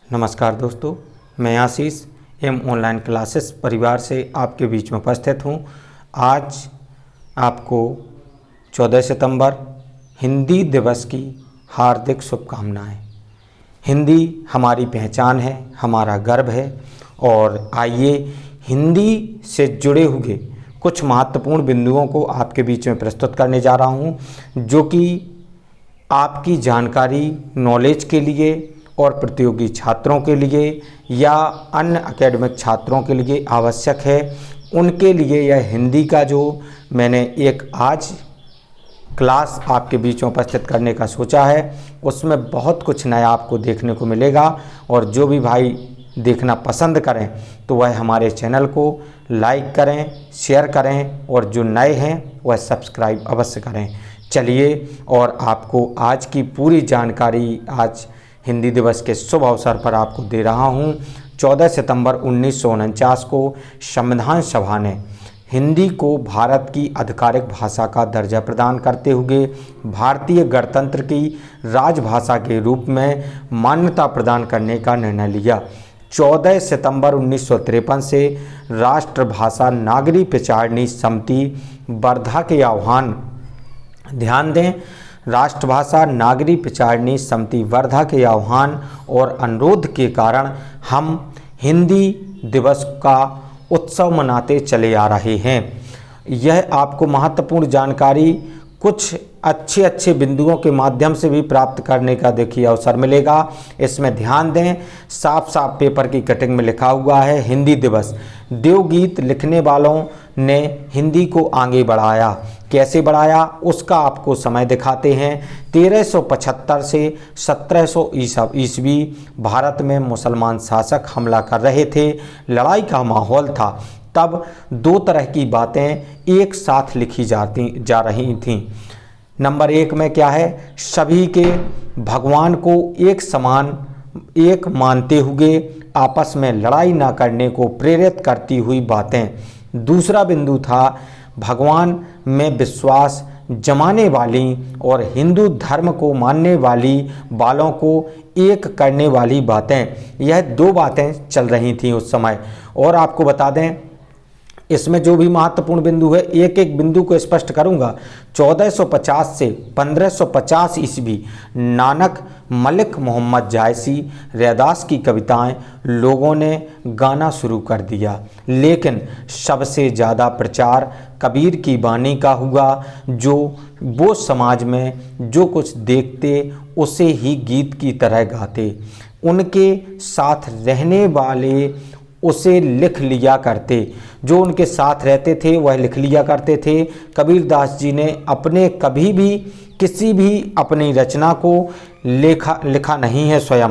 नमस्कार दोस्तों, मैं आशीष एम ऑनलाइन क्लासेस परिवार से आपके बीच में उपस्थित हूँ। आज आपको 14 सितंबर हिंदी दिवस की हार्दिक शुभकामनाएं। हिंदी हमारी पहचान है, हमारा गर्व है और आइए हिंदी से जुड़े हुए कुछ महत्वपूर्ण बिंदुओं को आपके बीच में प्रस्तुत करने जा रहा हूँ, जो कि आपकी जानकारी, नॉलेज के लिए और प्रतियोगी छात्रों के लिए या अन्य एकेडमिक छात्रों के लिए आवश्यक है। उनके लिए यह हिंदी का जो मैंने एक आज क्लास आपके बीच में उपस्थित करने का सोचा है, उसमें बहुत कुछ नया आपको देखने को मिलेगा। और जो भी भाई देखना पसंद करें तो वह हमारे चैनल को लाइक करें, शेयर करें और जो नए हैं वह सब्सक्राइब अवश्य करें। चलिए, और आपको आज की पूरी जानकारी आज हिंदी दिवस के शुभ अवसर पर आपको दे रहा हूं। 14 सितंबर 1949 को संविधान सभा ने हिंदी को भारत की आधिकारिक भाषा का दर्जा प्रदान करते हुए भारतीय गणतंत्र की राजभाषा के रूप में मान्यता प्रदान करने का निर्णय लिया। 14 सितंबर 1953 से राष्ट्रभाषा नागरिक विचारणी समिति वर्धा के आह्वान, ध्यान दें, राष्ट्रभाषा नागरिक विचारणी समिति वर्धा के आह्वान और अनुरोध के कारण हम हिंदी दिवस का उत्सव मनाते चले आ रहे हैं। यह आपको महत्वपूर्ण जानकारी कुछ अच्छे बिंदुओं के माध्यम से भी प्राप्त करने का देखिए अवसर मिलेगा। इसमें ध्यान दें, साफ पेपर की कटिंग में लिखा हुआ है हिंदी दिवस। देवगीत लिखने वालों ने हिंदी को आगे बढ़ाया। कैसे बढ़ाया उसका आपको समय दिखाते हैं। 1375 से 1700 ईस्वी भारत में मुसलमान शासक हमला कर रहे थे, लड़ाई का माहौल था। तब दो तरह की बातें एक साथ लिखी जा रही थीं। नंबर 1 में क्या है, सभी के भगवान को एक मानते हुए आपस में लड़ाई ना करने को प्रेरित करती हुई बातें। दूसरा बिंदु था भगवान में विश्वास जमाने वाली और हिंदू धर्म को मानने वालों को एक करने वाली बातें। यह दो बातें चल रही थी उस समय। और आपको बता दें, इसमें जो भी महत्वपूर्ण बिंदु है, एक एक बिंदु को स्पष्ट करूंगा। 1450 से 1550 ईस्वी नानक मलिक मोहम्मद जायसी रैदास की कविताएं लोगों ने गाना शुरू कर दिया, लेकिन सबसे ज़्यादा प्रचार कबीर की बानी का हुआ, जो वो समाज में जो कुछ देखते उसे ही गीत की तरह गाते। उनके साथ रहने वाले उसे लिख लिया करते, जो उनके साथ रहते थे वह लिख लिया करते थे। कबीरदास जी ने अपने कभी भी किसी भी अपनी रचना को लिखा नहीं है स्वयं।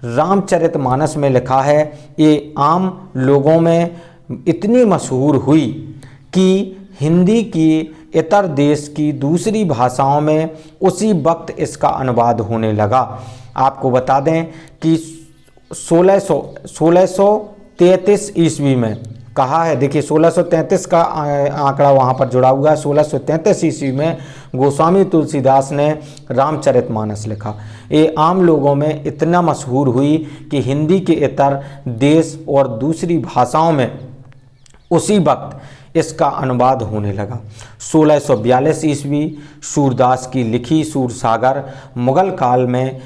रामचरितमानस में लिखा है, ये आम लोगों में इतनी मशहूर हुई कि हिंदी की इतर देश की दूसरी भाषाओं में उसी वक्त इसका अनुवाद होने लगा। आपको बता दें कि 1633 ईस्वी में कहा है, देखिए 1633 का आंकड़ा वहाँ पर जुड़ा हुआ है। 1633 ईस्वी में गोस्वामी तुलसीदास ने रामचरितमानस लिखा। ये आम लोगों में इतना मशहूर हुई कि हिंदी के इतर देश और दूसरी भाषाओं में उसी वक्त इसका अनुवाद होने लगा। 1642 ईस्वी सूरदास की लिखी सूरसागर मुगल काल में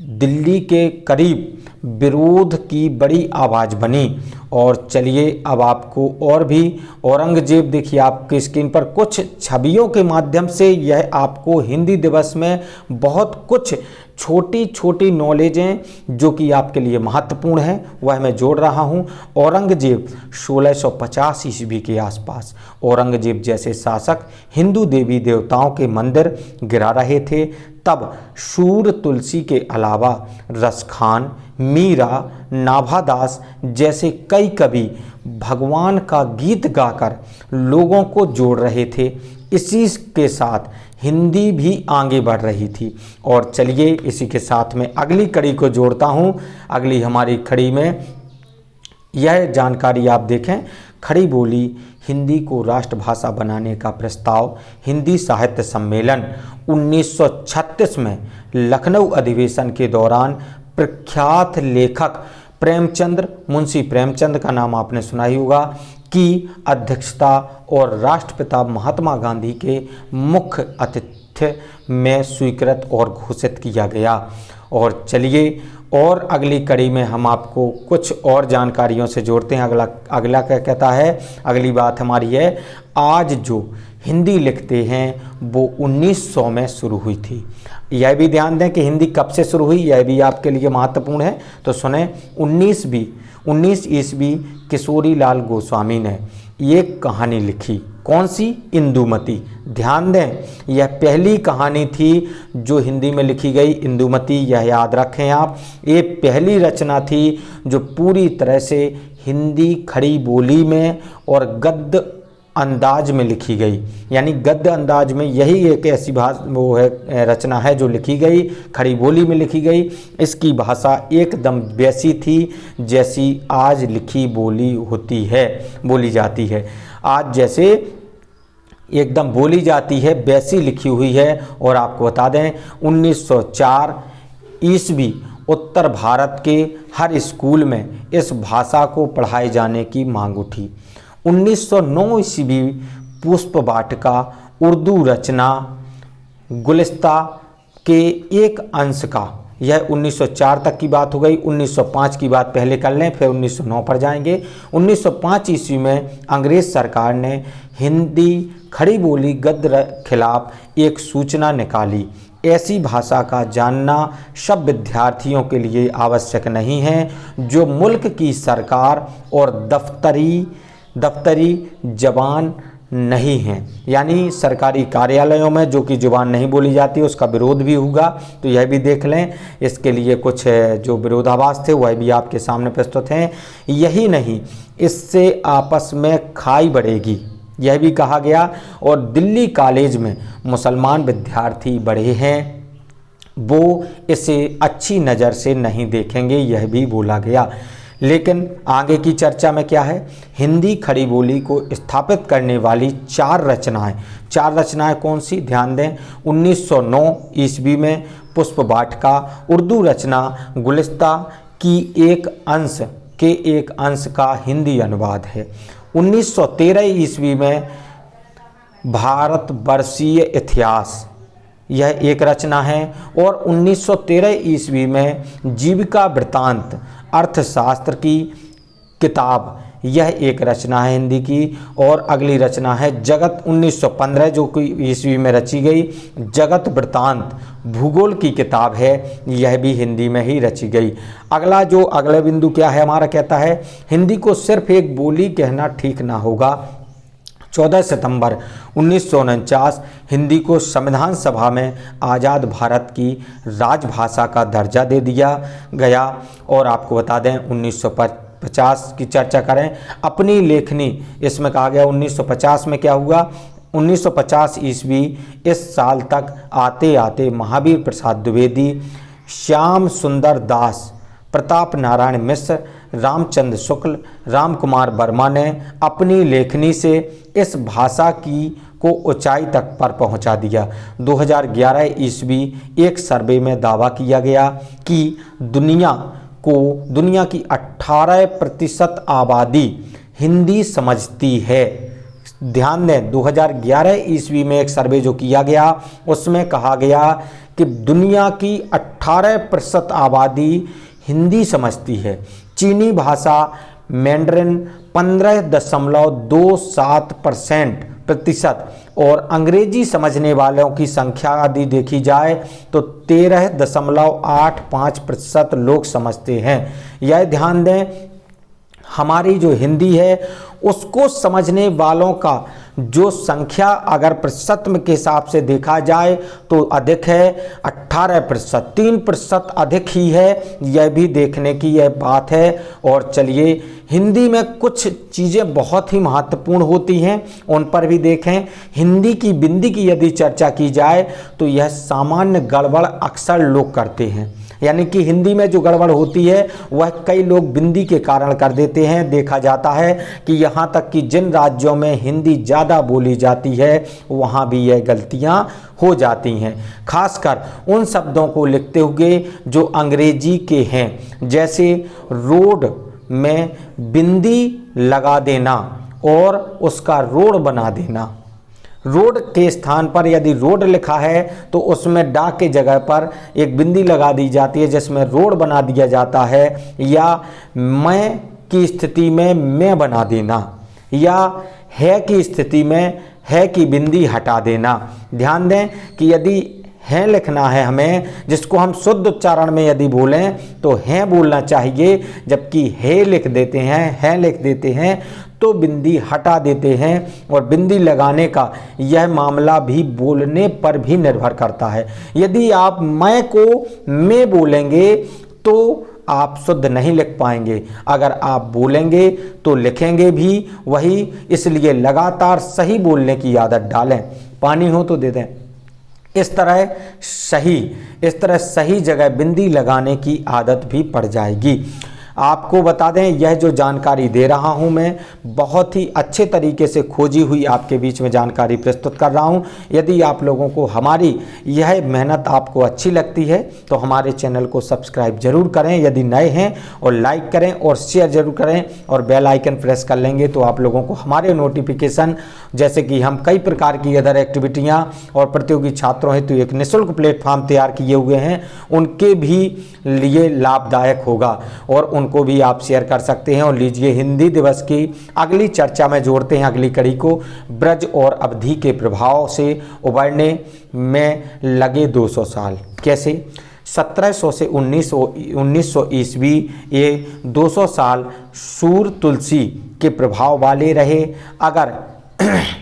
दिल्ली के करीब विरोध की बड़ी आवाज़ बनी। और चलिए, अब आपको और भी औरंगजेब, देखिए आपकी स्क्रीन पर कुछ छवियों के माध्यम से यह आपको हिंदी दिवस में बहुत कुछ छोटी नॉलेजें जो कि आपके लिए महत्वपूर्ण है वह मैं जोड़ रहा हूं। औरंगजेब 1650 ईस्वी के आसपास औरंगजेब जैसे शासक हिंदू देवी देवताओं के मंदिर गिरा रहे थे। तब सूर तुलसी के अलावा रसखान, मीरा, नाभादास जैसे कई कवि भगवान का गीत गाकर लोगों को जोड़ रहे थे। इसी के साथ हिंदी भी आगे बढ़ रही थी। और चलिए, इसी के साथ में अगली कड़ी को जोड़ता हूँ। अगली हमारी कड़ी में यह जानकारी आप देखें, खड़ी बोली हिंदी को राष्ट्रभाषा बनाने का प्रस्ताव हिंदी साहित्य सम्मेलन 1936 में लखनऊ अधिवेशन के दौरान प्रख्यात लेखक प्रेमचंद, मुंशी प्रेमचंद का नाम आपने सुना ही होगा, की अध्यक्षता और राष्ट्रपिता महात्मा गांधी के मुख्य आतिथ्य में स्वीकृत और घोषित किया गया। और चलिए और अगली कड़ी में हम आपको कुछ और जानकारियों से जोड़ते हैं। अगला क्या कहता है, अगली बात हमारी है, आज जो हिंदी लिखते हैं वो 1900 में शुरू हुई थी। यह भी ध्यान दें कि हिंदी कब से शुरू हुई, यह भी आपके लिए महत्वपूर्ण है। तो सुने, 19 ईस्वी किशोरी लाल गोस्वामी ने ये कहानी लिखी। कौन सी? इंदुमती। ध्यान दें, यह पहली कहानी थी जो हिंदी में लिखी गई, इंदुमती, यह याद रखें आप। ये पहली रचना थी जो पूरी तरह से हिंदी खड़ी बोली में और गद्य अंदाज में लिखी गई। यानी गद्य अंदाज में यही एक ऐसी रचना है जो लिखी गई, खड़ी बोली में लिखी गई। इसकी भाषा एकदम वैसी थी जैसी आज लिखी बोली होती है, बोली जाती है। आज जैसे एकदम बोली जाती है वैसी लिखी हुई है। और आपको बता दें, 1904 ईस्वी उत्तर भारत के हर स्कूल में इस भाषा को पढ़ाए जाने की मांग उठी। 1909 ईस्वी पुष्प वाटिका उर्दू रचना गुलिस्ता के एक अंश का, यह 1904 तक की बात हो गई। 1905 की बात पहले कर लें, फिर 1909 पर जाएंगे। 1905 ईस्वी में अंग्रेज सरकार ने हिंदी खड़ी बोली गद्य खिलाफ एक सूचना निकाली। ऐसी भाषा का जानना सब विद्यार्थियों के लिए आवश्यक नहीं है जो मुल्क की सरकार और दफ्तरी जबान नहीं है। यानी सरकारी कार्यालयों में जो कि जुबान नहीं बोली जाती उसका विरोध भी होगा। तो यह भी देख लें, इसके लिए कुछ जो विरोधाभास थे वह भी आपके सामने प्रस्तुत हैं। यही नहीं, इससे आपस में खाई बढ़ेगी, यह भी कहा गया। और दिल्ली कॉलेज में मुसलमान विद्यार्थी बढ़े हैं, वो इसे अच्छी नज़र से नहीं देखेंगे, यह भी बोला गया। लेकिन आगे की चर्चा में क्या है, हिंदी खड़ी बोली को स्थापित करने वाली चार रचनाएं कौन सी? ध्यान दें, 1909 ईस्वी में पुष्प वाटिका उर्दू रचना गुलिस्ता की एक अंश का हिंदी अनुवाद है। 1913 ईस्वी में भारतवर्षीय इतिहास, यह एक रचना है। और 1913 ईस्वी में जीविका वृत्तांत अर्थशास्त्र की किताब, यह एक रचना है हिंदी की। और अगली रचना है जगत, 1915 जो कि ईस्वी में रची गई, जगत वृत्तांत भूगोल की किताब है, यह भी हिंदी में ही रची गई। अगला बिंदु क्या है हमारा, कहता है हिंदी को सिर्फ एक बोली कहना ठीक ना होगा। 14 सितंबर 1949 हिंदी को संविधान सभा में आज़ाद भारत की राजभाषा का दर्जा दे दिया गया। और आपको बता दें 1950 की चर्चा करें, अपनी लेखनी, इसमें कहा गया 1950 में क्या हुआ, 1950 ईस्वी इस साल तक आते आते महावीर प्रसाद द्विवेदी, श्याम सुंदर दास, प्रताप नारायण मिश्र, रामचंद्र शुक्ल, राम कुमार वर्मा ने अपनी लेखनी से इस भाषा को ऊंचाई तक पर पहुंचा दिया। 2011 ईस्वी एक सर्वे में दावा किया गया कि दुनिया की 18% आबादी हिंदी समझती है। ध्यान दें, 2011 ईस्वी में एक सर्वे जो किया गया उसमें कहा गया कि दुनिया की 18% आबादी हिंदी समझती है। चीनी भाषा मैंड्रिन 15.27% और अंग्रेजी समझने वालों की संख्या यदि देखी जाए तो 13.85% लोग समझते हैं। यह ध्यान दें, हमारी जो हिंदी है उसको समझने वालों का जो संख्या अगर प्रतिशत के हिसाब से देखा जाए तो अधिक है, 18%, 3% अधिक ही है, यह भी देखने की यह बात है। और चलिए, हिंदी में कुछ चीज़ें बहुत ही महत्वपूर्ण होती हैं, उन पर भी देखें। हिंदी की बिंदी की यदि चर्चा की जाए तो यह सामान्य गड़बड़ अक्सर लोग करते हैं। यानी कि हिंदी में जो गड़बड़ होती है वह कई लोग बिंदी के कारण कर देते हैं। देखा जाता है कि यहाँ तक कि जिन राज्यों में हिंदी ज़्यादा बोली जाती है वहाँ भी यह गलतियाँ हो जाती हैं, खासकर उन शब्दों को लिखते हुए जो अंग्रेजी के हैं, जैसे रोड में बिंदी लगा देना और उसका रोड बना देना। रोड के स्थान पर यदि रोड लिखा है तो उसमें डा के जगह पर एक बिंदी लगा दी जाती है जिसमें रोड बना दिया जाता है, या मैं की स्थिति में मैं बना देना, या है की स्थिति में है की बिंदी हटा देना। ध्यान दें कि यदि है लिखना है हमें, जिसको हम शुद्ध उच्चारण में यदि बोलें तो है बोलना चाहिए, जबकि है लिख देते हैं, है लिख देते हैं तो बिंदी हटा देते हैं। और बिंदी लगाने का यह मामला भी बोलने पर भी निर्भर करता है। यदि आप मैं को मैं बोलेंगे तो आप शुद्ध नहीं लिख पाएंगे, अगर आप बोलेंगे तो लिखेंगे भी वही। इसलिए लगातार सही बोलने की आदत डालें। पानी हो तो दे दें। इस तरह सही जगह बिंदी लगाने की आदत भी पड़ जाएगी। आपको बता दें, यह जो जानकारी दे रहा हूं मैं बहुत ही अच्छे तरीके से खोजी हुई आपके बीच में जानकारी प्रस्तुत कर रहा हूं। यदि आप लोगों को हमारी यह मेहनत आपको अच्छी लगती है तो हमारे चैनल को सब्सक्राइब जरूर करें यदि नए हैं, और लाइक करें और शेयर जरूर करें, और बेल आइकन प्रेस कर लेंगे तो आप लोगों को हमारे नोटिफिकेशन, जैसे कि हम कई प्रकार की अदर एक्टिविटियाँ और प्रतियोगी छात्रों हेतु एक निःशुल्क प्लेटफॉर्म तैयार किए हुए हैं, उनके भी लिए लाभदायक होगा और उनको भी आप शेयर कर सकते हैं। और लीजिए, हिंदी दिवस की अगली चर्चा में जोड़ते हैं अगली कड़ी को। ब्रज और अवधि के प्रभाव से उबरने में लगे 200 साल। कैसे? 1700 से 1900 ईस्वी, ये 200 साल सूर तुलसी के प्रभाव वाले रहे। अगर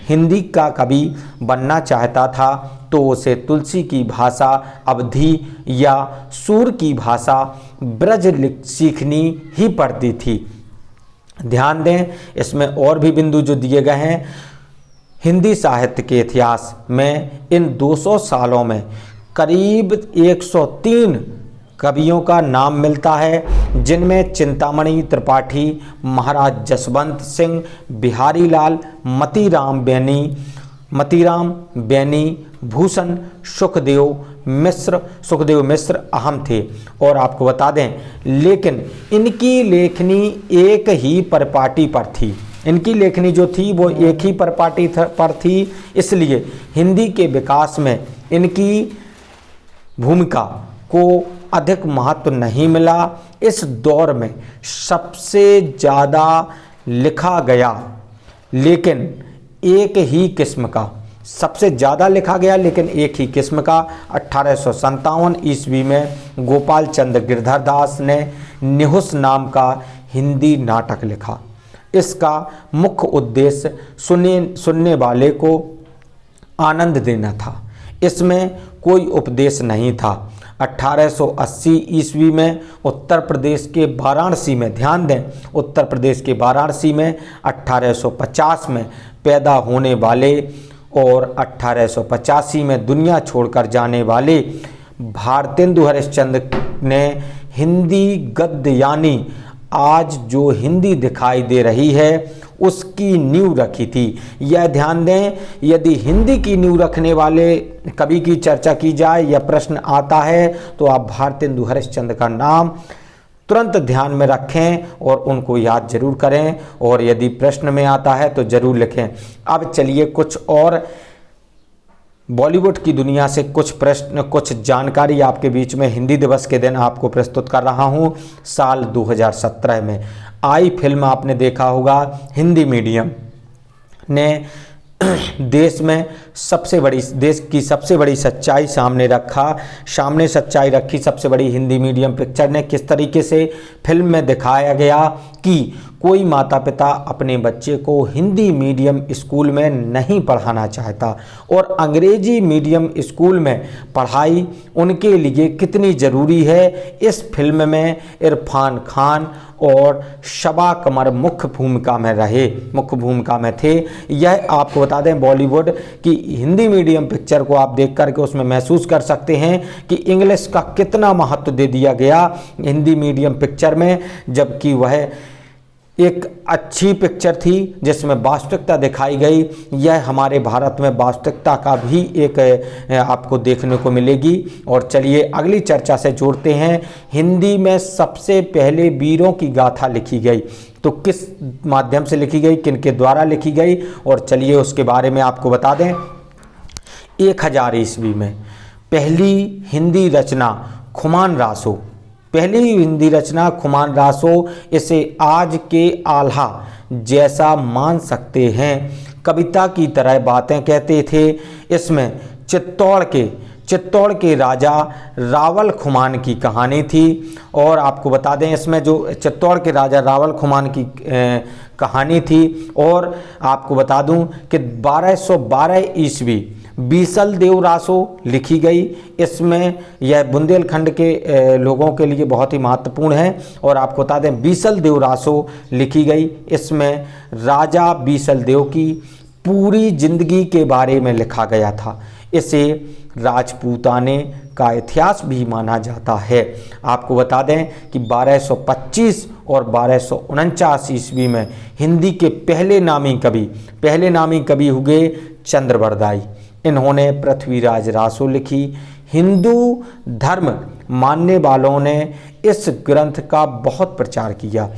हिंदी का कवि बनना चाहता था तो उसे तुलसी की भाषा अवधि या सूर की भाषा ब्रज सीखनी ही पड़ती थी। ध्यान दें, इसमें और भी बिंदु जो दिए गए हैं। हिंदी साहित्य के इतिहास में इन 200 सालों में करीब 103 कवियों का नाम मिलता है, जिनमें चिंतामणि त्रिपाठी, महाराज जसवंत सिंह, बिहारी लाल, मतीराम बेनी, भूषण, सुखदेव मिश्र अहम थे। और आपको बता दें, लेकिन इनकी लेखनी एक ही परिपाटी पर थी। इनकी लेखनी जो थी वो एक ही परिपाटी पर थी, इसलिए हिंदी के विकास में इनकी भूमिका को अधिक महत्व नहीं मिला। इस दौर में सबसे ज़्यादा लिखा गया, लेकिन एक ही किस्म का, सबसे ज़्यादा लिखा गया लेकिन एक ही किस्म का 1857 ईस्वी में गोपाल चंद्र गिरधर दास ने निहुस नाम का हिंदी नाटक लिखा। इसका मुख्य उद्देश्य सुनने वाले को आनंद देना था। इसमें कोई उपदेश नहीं था। 1880 ईस्वी में उत्तर प्रदेश के वाराणसी में, ध्यान दें, उत्तर प्रदेश के वाराणसी में 1850 में पैदा होने वाले और 1885 में दुनिया छोड़कर जाने वाले भारतेंदु हरिश्चंद्र ने हिंदी गद्य यानी आज जो हिंदी दिखाई दे रही है उसकी नींव रखी थी। यह ध्यान दें, यदि हिंदी की नींव रखने वाले कवि की चर्चा की जाए या प्रश्न आता है तो आप भारतेंदु हरिश्चंद्र का नाम तुरंत ध्यान में रखें और उनको याद जरूर करें, और यदि प्रश्न में आता है तो जरूर लिखें। अब चलिए कुछ और बॉलीवुड की दुनिया से कुछ जानकारी आपके बीच में हिंदी दिवस के दिन आपको प्रस्तुत कर रहा हूं। साल 2017 में आई फिल्म आपने देखा होगा, हिंदी मीडियम ने देश की सबसे बड़ी सच्चाई सामने रखी। सबसे बड़ी हिंदी मीडियम पिक्चर ने किस तरीके से फिल्म में दिखाया गया कि कोई माता पिता अपने बच्चे को हिंदी मीडियम स्कूल में नहीं पढ़ाना चाहता और अंग्रेजी मीडियम स्कूल में पढ़ाई उनके लिए कितनी ज़रूरी है। इस फिल्म में इरफान खान और शबा कमर मुख्य भूमिका में थे। यह आपको बता बता दें बॉलीवुड की हिंदी मीडियम पिक्चर को आप देख करके उसमें महसूस कर सकते हैं कि इंग्लिश का कितना महत्व दे दिया गया हिंदी मीडियम पिक्चर में, जबकि वह एक अच्छी पिक्चर थी जिसमें वास्तविकता दिखाई गई। यह हमारे भारत में वास्तविकता का भी एक आपको देखने को मिलेगी। और चलिए अगली चर्चा से जोड़ते हैं। हिंदी में सबसे पहले वीरों की गाथा लिखी गई, तो किस माध्यम से लिखी गई, किनके द्वारा लिखी गई, और चलिए उसके बारे में आपको बता दें। 1000 ईस्वी में पहली हिंदी रचना खुमान रासो, पहली हिंदी रचना खुमान रासो, इसे आज के आल्हा जैसा मान सकते हैं। कविता की तरह बातें कहते थे। इसमें चित्तौड़ के राजा रावल खुमान की कहानी थी। और आपको बता दें इसमें जो चित्तौड़ के राजा रावल खुमान की कहानी थी। और आपको बता दूं कि 1212 ईस्वी बीसल देव रासो लिखी गई। इसमें यह बुंदेलखंड के लोगों के लिए बहुत ही महत्वपूर्ण है। और आपको बता दें बीसल देव रासो लिखी गई। इसमें राजा बीसल देव की पूरी जिंदगी के बारे में लिखा गया था। इसे राजपूताने का इतिहास भी माना जाता है। आपको बता दें कि 1225 और 1249 ईस्वी में हिंदी के पहले नामी कवि हुए चंद्रबरदाई। इन्होंने पृथ्वीराज रासो लिखी। हिंदू धर्म मानने वालों ने इस ग्रंथ का बहुत प्रचार किया।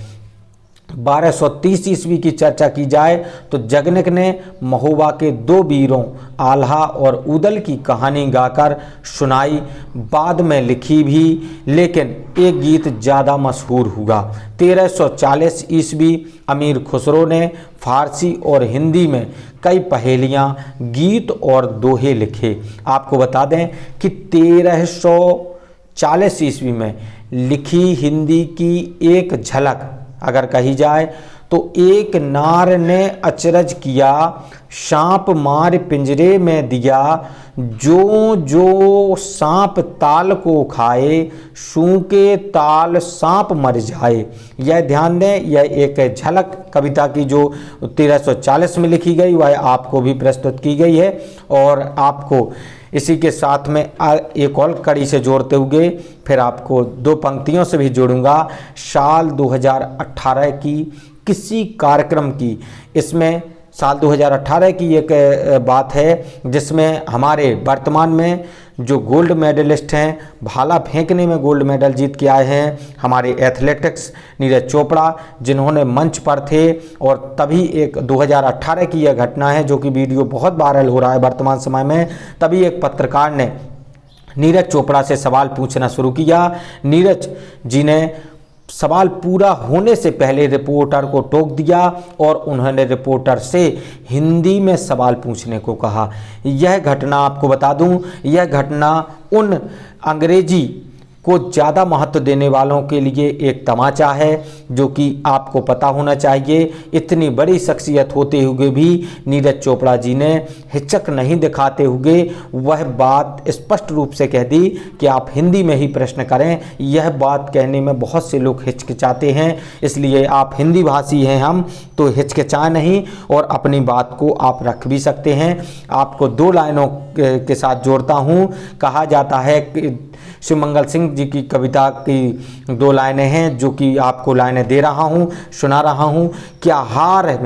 1230 ईस्वी की चर्चा की जाए तो जगनिक ने महोबा के 2 वीरों आल्हा और उदल की कहानी गाकर सुनाई। बाद में लिखी भी, लेकिन एक गीत ज़्यादा मशहूर हुआ। 1340 ईस्वी अमीर खुसरो ने फारसी और हिंदी में कई पहेलियाँ, गीत और दोहे लिखे। आपको बता दें कि 1340 ईस्वी में लिखी हिंदी की एक झलक अगर कही जाए तो एक नार ने अचरज किया, सांप मार पिंजरे में दिया, जो सांप ताल को खाए, सूखे ताल सांप मर जाए। यह ध्यान दें, यह एक झलक कविता की जो 1340 में लिखी गई वह आपको भी प्रस्तुत की गई है। और आपको इसी के साथ में एक और कड़ी से जोड़ते हुए फिर आपको 2 पंक्तियों से भी जोड़ूंगा। साल 2018 की किसी कार्यक्रम की, इसमें साल 2018 की एक बात है जिसमें हमारे वर्तमान में जो गोल्ड मेडलिस्ट हैं, भाला फेंकने में गोल्ड मेडल जीत के आए हैं हमारे एथलेटिक्स नीरज चोपड़ा, जिन्होंने मंच पर थे। और तभी एक 2018 की यह घटना है जो कि वीडियो बहुत वायरल हो रहा है वर्तमान समय में। तभी एक पत्रकार ने नीरज चोपड़ा से सवाल पूछना शुरू किया। नीरज जी ने सवाल पूरा होने से पहले रिपोर्टर को टोक दिया और उन्होंने रिपोर्टर से हिंदी में सवाल पूछने को कहा। यह घटना आपको बता दूं, यह घटना उन अंग्रेजी को ज़्यादा महत्व देने वालों के लिए एक तमाचा है, जो कि आपको पता होना चाहिए। इतनी बड़ी शख्सियत होते हुए भी नीरज चोपड़ा जी ने हिचक नहीं दिखाते हुए वह बात स्पष्ट रूप से कह दी कि आप हिंदी में ही प्रश्न करें। यह बात कहने में बहुत से लोग हिचकिचाते हैं, इसलिए आप हिंदी भाषी हैं हम तो हिचकिचाएं नहीं और अपनी बात को आप रख भी सकते हैं। आपको 2 लाइनों के साथ जोड़ता हूँ। कहा जाता है कि शिवमंगल सिंह जी की कविता की 2 लाइनें हैं जो कि आपको लाइनें दे रहा हूँ, सुना रहा हूँ। क्या हार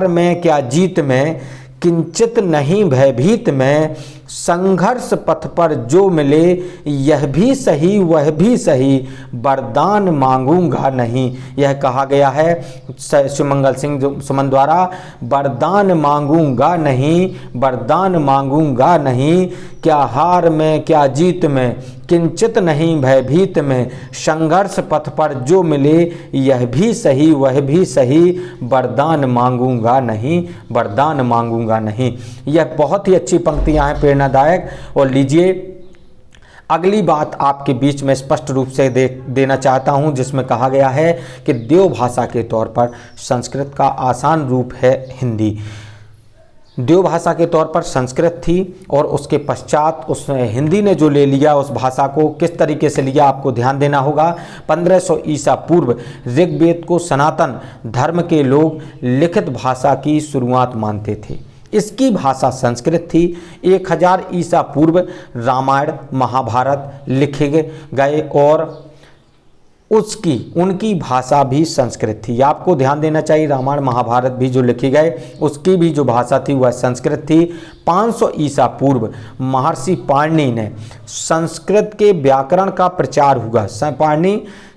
में क्या जीत में, किंचित नहीं भयभीत में, संघर्ष पथ पर जो मिले यह भी सही वह भी सही, वरदान मांगूंगा नहीं। यह कहा गया है शिवमंगल सिंह सुमन द्वारा, वरदान मांगूंगा नहीं। क्या हार में क्या जीत में, किंचित नहीं भयभीत में, संघर्ष पथ पर जो मिले यह भी सही वह भी सही, वरदान मांगूंगा नहीं। यह बहुत ही अच्छी पंक्तियां हैं, प्रेरणादायक। और लीजिए अगली बात आपके बीच में स्पष्ट रूप से देना चाहता हूं, जिसमें कहा गया है कि देव भाषा के तौर पर संस्कृत का आसान रूप है हिंदी। देव भाषा के तौर पर संस्कृत थी और उसके पश्चात उस हिंदी ने जो ले लिया उस भाषा को किस तरीके से लिया आपको ध्यान देना होगा। 1500 ईसा पूर्व ऋग्वेद को सनातन धर्म के लोग लिखित भाषा की शुरुआत मानते थे। इसकी भाषा संस्कृत थी। 1000 ईसा पूर्व रामायण महाभारत लिखे गए और उनकी भाषा भी संस्कृत थी। आपको ध्यान देना चाहिए, रामायण महाभारत भी जो लिखे गए उसकी भी जो भाषा थी वह संस्कृत थी। 500 ईसा पूर्व महर्षि पाणिनि ने संस्कृत के व्याकरण का प्रचार हुआ।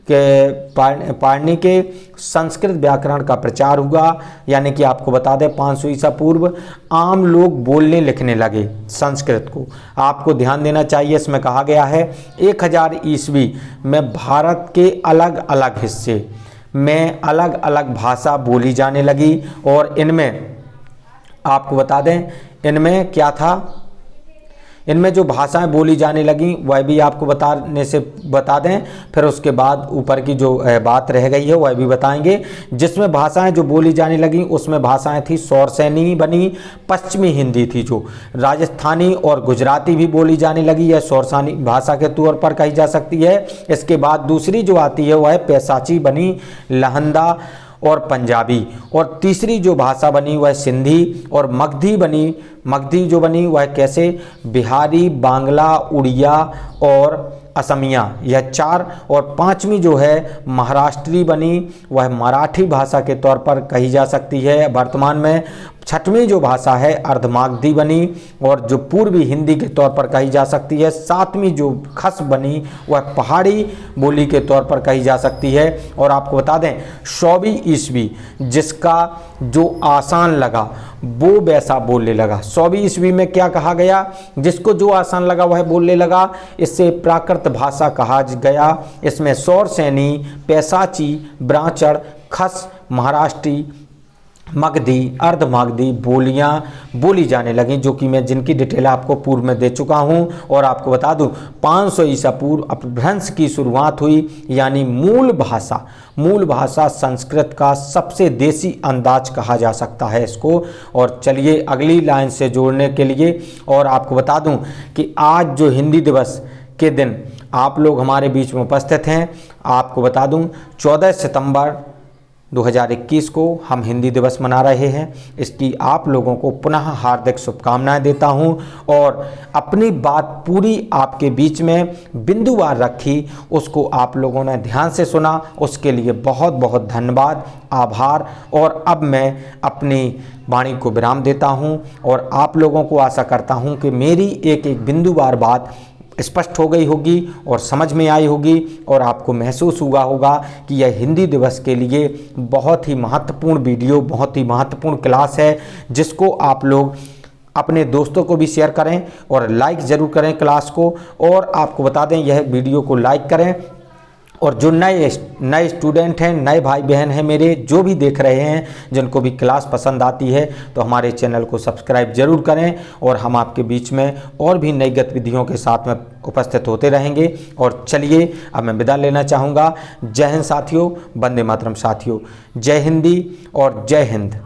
पाणिनि के संस्कृत व्याकरण का प्रचार हुआ, यानी कि आपको बता दें 500 ईसा पूर्व आम लोग बोलने लिखने लगे संस्कृत को। आपको ध्यान देना चाहिए, इसमें कहा गया है 1000 ईस्वी में भारत के अलग अलग हिस्से में अलग अलग भाषा बोली जाने लगी और इनमें आपको बता दें इनमें क्या था, इनमें जो भाषाएं बोली जाने लगी वह भी आपको बता दें, फिर उसके बाद ऊपर की जो बात रह गई है वह भी बताएंगे। जिसमें भाषाएं जो बोली जाने लगी उसमें भाषाएं थी सौरसेनी बनी, पश्चिमी हिंदी थी, जो राजस्थानी और गुजराती भी बोली जाने लगी, यह सौरसानी भाषा के तौर पर कही जा सकती है। इसके बाद दूसरी जो आती है वह पैसाची बनी, लहंदा और पंजाबी, और तीसरी जो भाषा बनी वह सिंधी और मगधी बनी। मगधी जो बनी वह कैसे, बिहारी, बांग्ला, उड़िया और असमिया, यह 4, और 5वीं जो है महाराष्ट्री बनी, वह मराठी भाषा के तौर पर कही जा सकती है वर्तमान में। 6वीं जो भाषा है अर्धमागधी बनी और जो पूर्वी हिंदी के तौर पर कही जा सकती है। 7वीं जो खस बनी वह पहाड़ी बोली के तौर पर कही जा सकती है। और आपको बता दें 100वीं ईस्वी जिसका जो आसान लगा वो वैसा बोलने लगा। 100वीं ईस्वी में क्या कहा गया, जिसको जो आसान लगा वह बोलने लगा, इससे प्राकृत भाषा कहा गया। इसमें सौरसेनी, पैसाची, ब्राह्मण, खस, महाराष्ट्री, मगधी, अर्धमागधी बोलियां बोली जाने लगी, जो कि मैं जिनकी डिटेल आपको पूर्व में दे चुका हूं। और आपको बता दूं 500 ईसा पूर्व अपभ्रंश की शुरुआत हुई, यानी मूल भाषा संस्कृत का सबसे देसी अंदाज कहा जा सकता है इसको। और चलिए अगली लाइन से जोड़ने के लिए और आपको बता दूं कि आज जो हिंदी दिवस के दिन आप लोग हमारे बीच में उपस्थित हैं, आपको बता दूं 14 सितंबर 2021 को हम हिंदी दिवस मना रहे हैं। इसकी आप लोगों को पुनः हार्दिक शुभकामनाएं देता हूं और अपनी बात पूरी आपके बीच में बिंदुवार रखी, उसको आप लोगों ने ध्यान से सुना, उसके लिए बहुत बहुत धन्यवाद, आभार। और अब मैं अपनी वाणी को विराम देता हूं और आप लोगों को आशा करता हूं कि मेरी एक एक बिंदुवार बात स्पष्ट हो गई होगी और समझ में आई होगी और आपको महसूस हुआ होगा कि यह हिंदी दिवस के लिए बहुत ही महत्वपूर्ण वीडियो, बहुत ही महत्वपूर्ण क्लास है, जिसको आप लोग अपने दोस्तों को भी शेयर करें और लाइक ज़रूर करें क्लास को। और आपको बता दें यह वीडियो को लाइक करें और जो नए स्टूडेंट हैं, नए भाई बहन हैं मेरे, जो भी देख रहे हैं, जिनको भी क्लास पसंद आती है तो हमारे चैनल को सब्सक्राइब जरूर करें और हम आपके बीच में और भी नई गतिविधियों के साथ में उपस्थित होते रहेंगे। और चलिए अब मैं विदा लेना चाहूँगा। जय हिंद साथियों, वंदे मातरम साथियों, जय हिंदी और जय हिंद।